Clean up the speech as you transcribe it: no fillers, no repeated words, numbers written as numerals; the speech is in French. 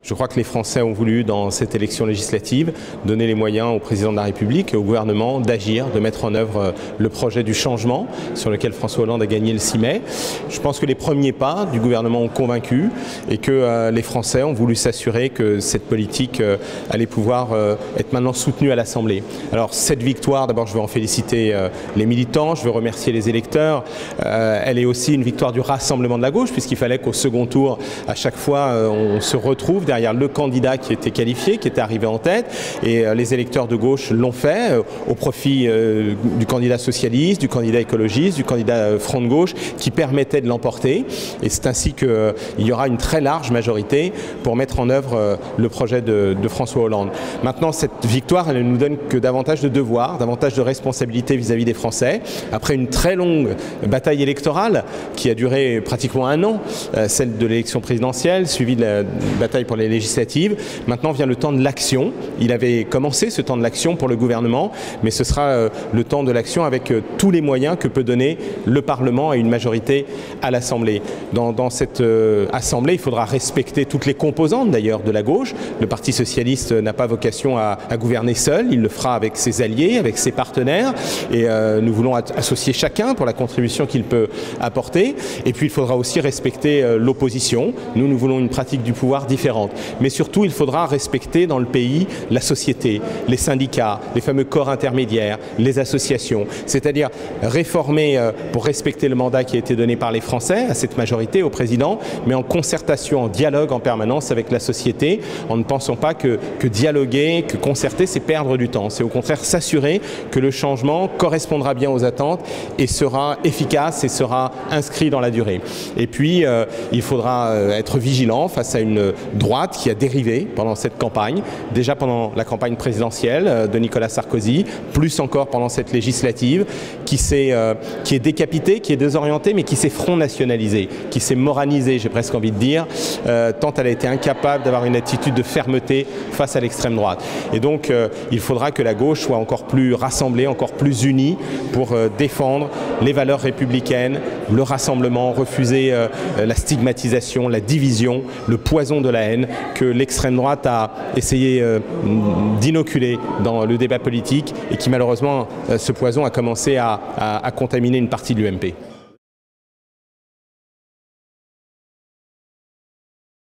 Je crois que les Français ont voulu, dans cette élection législative, donner les moyens au président de la République et au gouvernement d'agir, de mettre en œuvre le projet du changement sur lequel François Hollande a gagné le 6 mai. Je pense que les premiers pas du gouvernement ont convaincu et que les Français ont voulu s'assurer que cette politique allait pouvoir être maintenant soutenue à l'Assemblée. Alors cette victoire, d'abord je veux en féliciter les militants, je veux remercier les électeurs. Elle est aussi une victoire du rassemblement de la gauche, puisqu'il fallait qu'au second tour, à chaque fois, on se retrouve derrière le candidat qui était qualifié, qui était arrivé en tête, et les électeurs de gauche l'ont fait au profit du candidat socialiste, du candidat écologiste, du candidat front de gauche, qui permettait de l'emporter. Et c'est ainsi qu'il y aura une très large majorité pour mettre en œuvre le projet de François Hollande. Maintenant, cette victoire, elle ne nous donne que davantage de devoirs, davantage de responsabilités vis-à-vis des Français. Après une très longue bataille électorale qui a duré pratiquement un an, celle de l'élection présidentielle, suivie de la bataille pour les législatives. Maintenant vient le temps de l'action. Il avait commencé ce temps de l'action pour le gouvernement, mais ce sera le temps de l'action avec tous les moyens que peut donner le Parlement et une majorité à l'Assemblée. Dans cette Assemblée, il faudra respecter toutes les composantes d'ailleurs de la gauche. Le Parti socialiste n'a pas vocation à gouverner seul, il le fera avec ses alliés, avec ses partenaires, et nous voulons associer chacun pour la contribution qu'il peut apporter. Et puis il faudra aussi respecter l'opposition. Nous voulons une pratique du pouvoir différente. Mais surtout, il faudra respecter dans le pays la société, les syndicats, les fameux corps intermédiaires, les associations. C'est-à-dire réformer pour respecter le mandat qui a été donné par les Français à cette majorité, au président, mais en concertation, en dialogue en permanence avec la société, en ne pensant pas que dialoguer, que concerter, c'est perdre du temps. C'est au contraire s'assurer que le changement correspondra bien aux attentes et sera efficace et sera inscrit dans la durée. Et puis, il faudra être vigilant face à une droite qui a dérivé pendant cette campagne, déjà pendant la campagne présidentielle de Nicolas Sarkozy, plus encore pendant cette législative, qui est décapitée, qui est désorientée, mais qui s'est front nationalisée, qui s'est moranisée, j'ai presque envie de dire, tant elle a été incapable d'avoir une attitude de fermeté face à l'extrême droite. Et donc, il faudra que la gauche soit encore plus rassemblée, encore plus unie pour défendre les valeurs républicaines, le rassemblement, refuser la stigmatisation, la division, le poison de la haine que l'extrême droite a essayé d'inoculer dans le débat politique et qui malheureusement, ce poison a commencé à contaminer une partie de l'UMP.